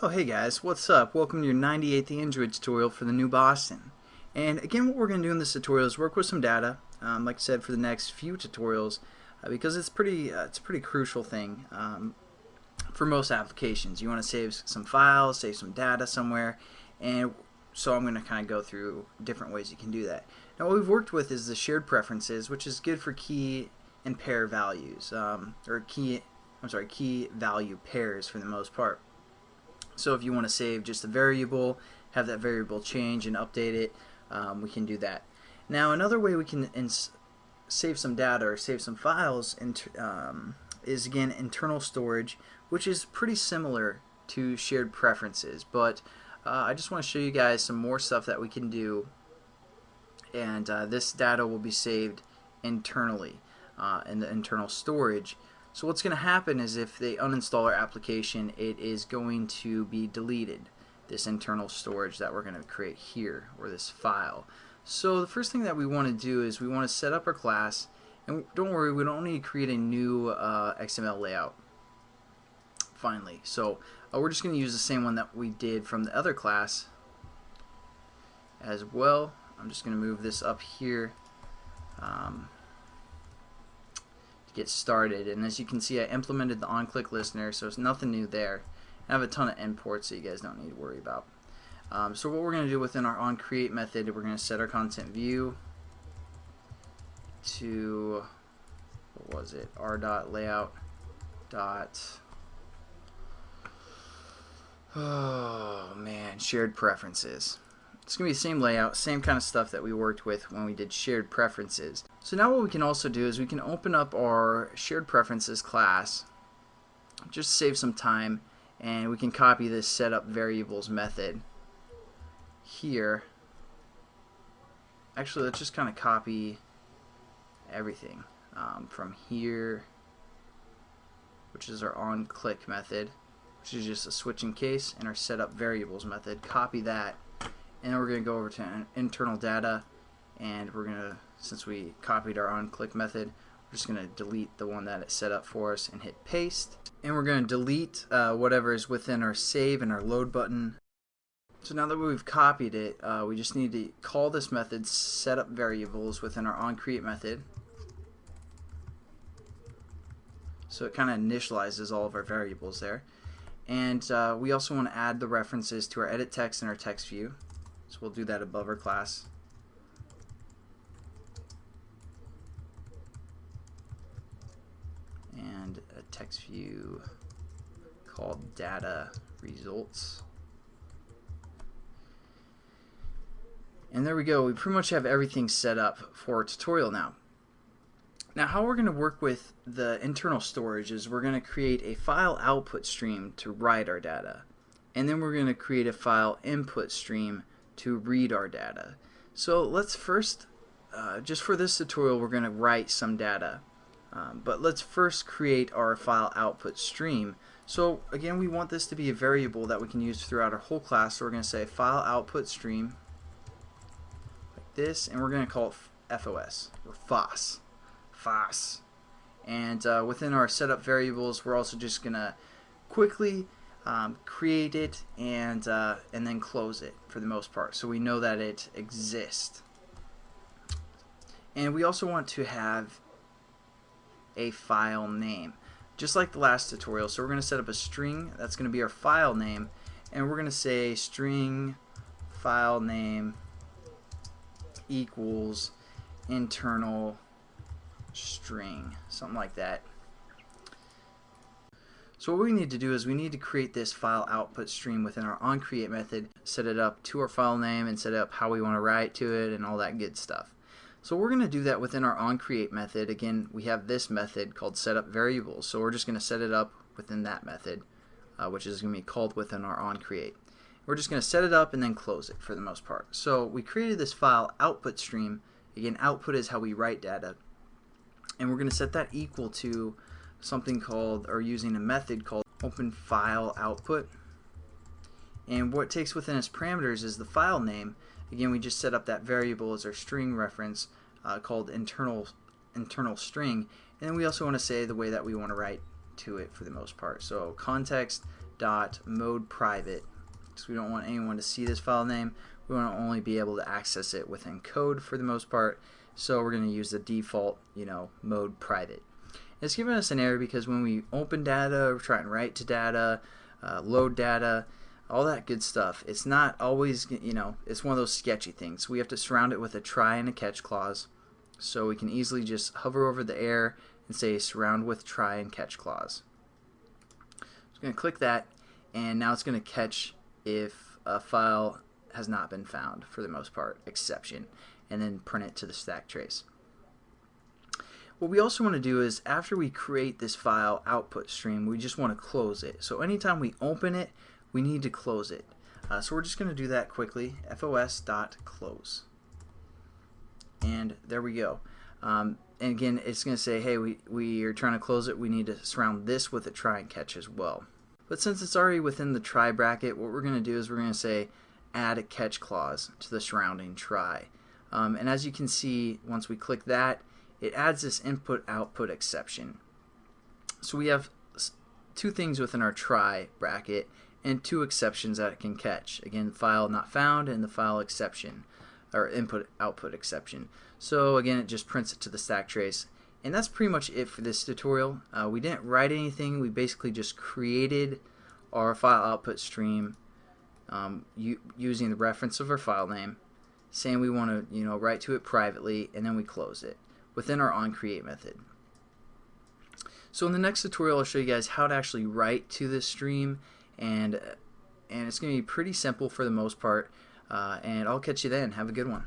Oh hey guys, what's up? Welcome to your 98th Android tutorial for the new Boston. And again, what we're going to do in this tutorial is work with some data, like I said, for the next few tutorials, because it's a pretty crucial thing for most applications. You want to save some files, save some data somewhere, and so I'm going to kind of go through different ways you can do that. Now what we've worked with is the shared preferences, which is good for key and pair values, or key value pairs for the most part. So if you want to save just a variable, have that variable change and update it, we can do that. Now another way we can save some data or save some files is again internal storage, which is pretty similar to shared preferences, but I just want to show you guys some more stuff that we can do, and this data will be saved internally in the internal storage. So what's going to happen is if they uninstall our application, it is going to be deleted, this internal storage that we're going to create here, or this file. So the first thing that we want to do is we want to set up our class, and don't worry, we don't need to create a new XML layout finally. So we're just going to use the same one that we did from the other class as well. I'm just going to move this up here. Get started, and as you can see, I implemented the on-click listener, so it's nothing new there. I have a ton of imports, so you guys don't need to worry about. So what we're going to do within our onCreate method, we're going to set our content view to, what was it, r.layout dot, oh man, shared preferences. It's going to be the same layout, same kind of stuff that we worked with when we did shared preferences. So now what we can also do is we can open up our shared preferences class, just save some time, and we can copy this setup variables method here. Actually, let's just kind of copy everything from here, which is our onClick method, which is just a switching case, and our setup variables method. Copy that. And then we're going to go over to internal data, and we're going to, since we copied our onClick method, we're just going to delete the one that it set up for us and hit paste. And we're going to delete whatever is within our save and our load button. So now that we've copied it, we just need to call this method setup variables within our onCreate method. So it kind of initializes all of our variables there. And we also want to add the references to our edit text and our text view. So we'll do that above our class. And a text view called data results. And there we go. We pretty much have everything set up for our tutorial now. Now how we're going to work with the internal storage is we're going to create a file output stream to write our data. And then we're going to create a file input stream to read our data. So let's first, just for this tutorial, we're going to write some data. But let's first create our file output stream. So again, we want this to be a variable that we can use throughout our whole class. So we're going to say file output stream like this, and we're going to call it FOS, or FOS. And within our setup variables, we're also just going to quickly create it and then close it for the most part, so we know that it exists. And we also want to have a file name, just like the last tutorial. So we're going to set up a string that's going to be our file name, and we're going to say string file name equals internal string, something like that. So what we need to do is we need to create this file output stream within our onCreate method, set it up to our file name, and set up how we want to write to it and all that good stuff. So we're going to do that within our onCreate method. Again, we have this method called setup variables, so we're just going to set it up within that method, which is going to be called within our onCreate. We're just going to set it up and then close it for the most part. So we created this file output stream. Again, output is how we write data, and we're going to set that equal to something called, or using a method called open file output. And what it takes within its parameters is the file name. Again, we just set up that variable as our string reference called internal string, and then we also want to say the way that we want to write to it for the most part. So context dot mode private, because we don't want anyone to see this file name. We want to only be able to access it within code for the most part, so we're going to use the default, mode private. It's giving us an error because when we open data, or try and write to data, load data, all that good stuff, it's not always, it's one of those sketchy things. We have to surround it with a try and a catch clause, so we can easily just hover over the error and say surround with try and catch clause. So I'm going to click that, and now it's going to catch if a file has not been found, for the most part, exception, and then print it to the stack trace. What we also want to do is, after we create this file output stream, we just want to close it. So anytime we open it, we need to close it. So we're just going to do that quickly, fos.close. And there we go. And again, it's going to say, hey, we are trying to close it. We need to surround this with a try and catch as well. But since it's already within the try bracket, what we're going to do is we're going to say add a catch clause to the surrounding try. And as you can see, once we click that, it adds this input-output exception. So we have two things within our try bracket and two exceptions that it can catch. Again, file not found and the file exception, or input-output exception. So again, it just prints it to the stack trace. And that's pretty much it for this tutorial. We didn't write anything. We basically just created our file output stream using the reference of our file name, saying we want to write to it privately, and then we close it within our onCreate method. So in the next tutorial, I'll show you guys how to actually write to this stream, and it's going to be pretty simple for the most part. And I'll catch you then. Have a good one.